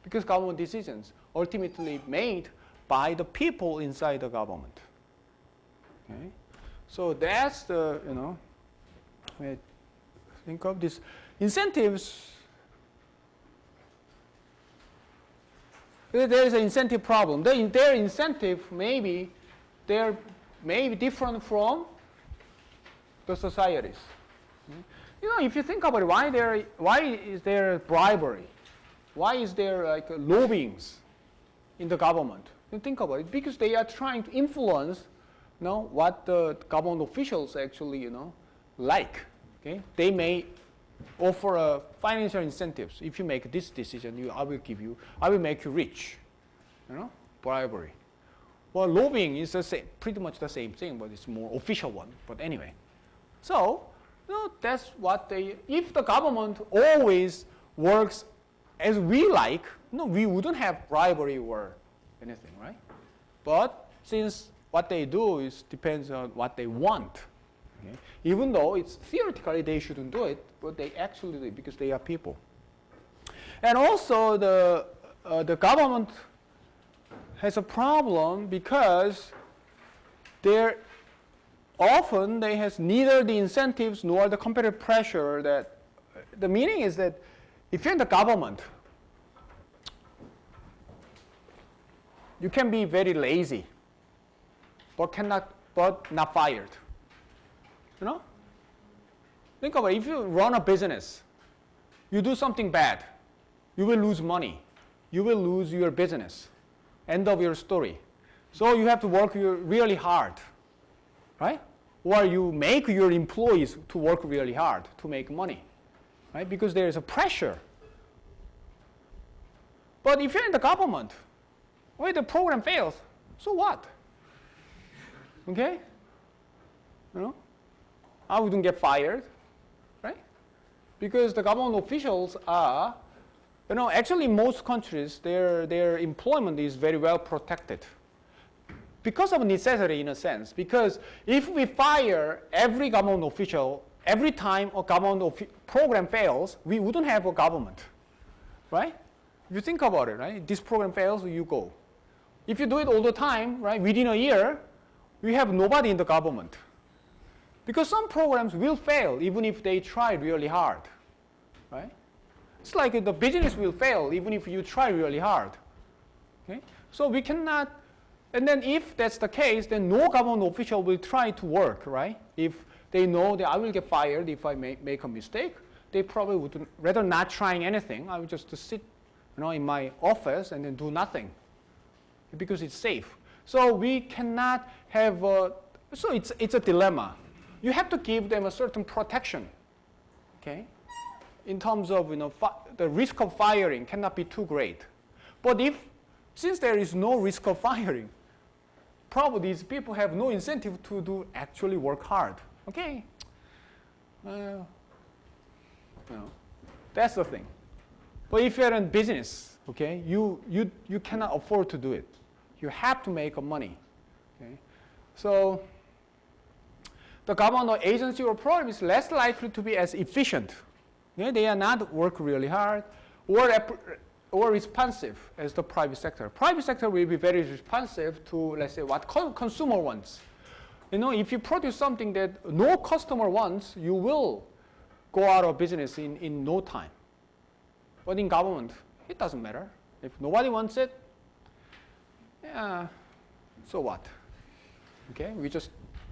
because government decisions ultimately made by the people inside the government. Okay? So that's the, think of this incentives. There is an incentive problem. Their incentive may be different from the societies. If you think about it, why is there bribery? Why is there lobbyings in the government? You think about it, because they are trying to influence, what the government officials actually, like. Okay, they may offer financial incentives. If you make this decision, I will make you rich. Bribery. Well, lobbying is pretty much the same thing, but it's more official one. But anyway, so that's what if the government always works as we like, we wouldn't have bribery or anything, right? But since what they do depends on what they want. Okay? Even though it's theoretically they shouldn't do it, but they actually do it because they are people. And also the government has a problem because often they has neither the incentives nor the competitive pressure. That the meaning is that if you're in the government, you can be very lazy, but not fired. Think about it. If you run a business, you do something bad, you will lose money. You will lose your business. End of your story. So you have to work really hard, right? Or you make your employees to work really hard to make money, right? Because there is a pressure. But if you're in the government, the program fails, so what? Okay? I wouldn't get fired, right? because the government officials are, actually most countries, their employment is very well protected. Because of necessity in a sense, because if we fire every government official every time a government program fails, we wouldn't have a government, right? If you think about it, right? This program fails, you go. If you do it all the time, right, within a year, we have nobody in the government. Because some programs will fail even if they try really hard, right? It's like the business will fail even if you try really hard, okay? So we cannot. And then if that's the case, then no government official will try to work, right? If they know that I will get fired if I make a mistake, they probably would rather not trying anything. I would just sit, in my office and then do nothing because it's safe. So we cannot have so it's a dilemma. You have to give them a certain protection, okay? In terms of, the risk of firing cannot be too great. But since there is no risk of firing, probably these people have no incentive to actually work hard. Okay, that's the thing. But if you're in business, okay, you cannot afford to do it. You have to make money. Okay, so the government or agency or program is less likely to be as efficient. Okay? They are not work really hard or responsive as the private sector. Private sector will be very responsive to, let's say, what consumer wants. If you produce something that no customer wants, you will go out of business in no time. But in government, it doesn't matter. If nobody wants it, yeah, so what? Okay, we just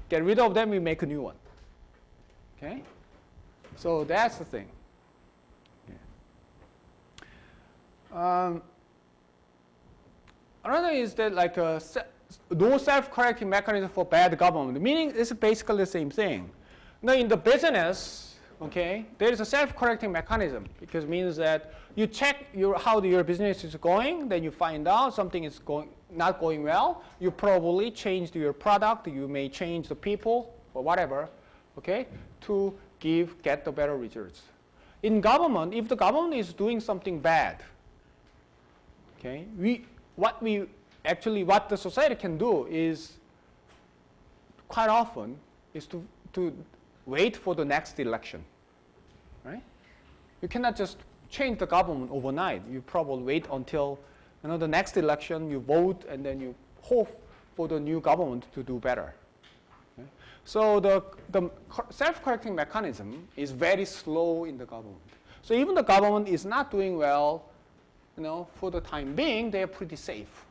get rid of them, we make a new one. Okay, so that's the thing. Another is that no self-correcting mechanism for bad government, meaning it's basically the same thing. Now in the business, okay, there is a self-correcting mechanism because it means that you check how your business is going, then you find out something is not going well, you probably change your product, you may change the people or whatever, okay, to get the better results. In government, if the government is doing something bad, okay, what the society can do is quite often is to wait for the next election, right? You cannot just change the government overnight. You probably wait until the next election, you vote, and then you hope for the new government to do better. Okay? So the self-correcting mechanism is very slow in the government. So even the government is not doing well, for the time being, they are pretty safe.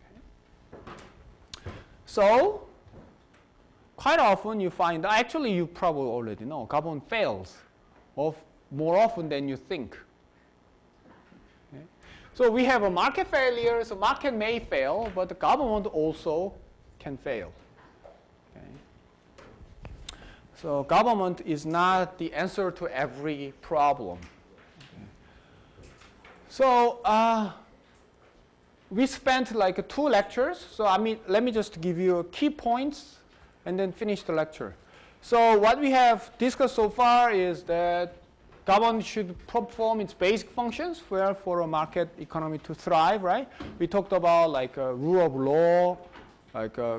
Okay. So quite often you find, actually you probably already know, government fails more often than you think. Okay. So we have a market failure, so market may fail, but the government also can fail. Okay. So government is not the answer to every problem. So we spent 2 lectures. So let me just give you key points and then finish the lecture. So what we have discussed so far is that government should perform its basic functions for a market economy to thrive, right? We talked about rule of law,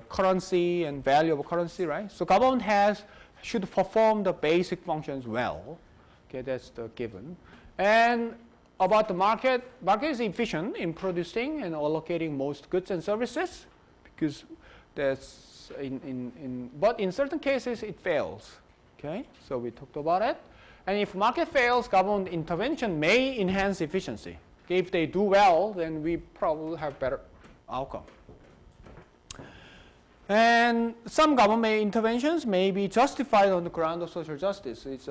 currency and value of currency, right? So government should perform the basic functions well. Okay, that's the given. And about the market is efficient in producing and allocating most goods and services because that's but in certain cases it fails. Okay, so we talked about it. And if market fails, government intervention may enhance efficiency. Okay, if they do well, then we probably have better outcome. And some government interventions may be justified on the ground of social justice. It's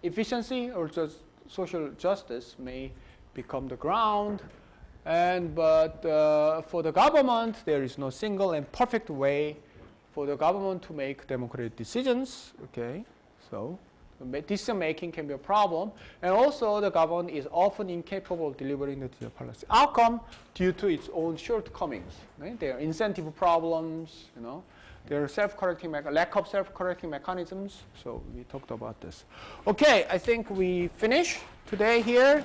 efficiency or just social justice may become the ground, but for the government, there is no single and perfect way for the government to make democratic decisions. Okay, so decision making can be a problem, and also the government is often incapable of delivering the desired policy outcome due to its own shortcomings. Right? There are incentive problems, There are self-correcting lack of self-correcting mechanisms. So we talked about this. Okay, I think we finish today here.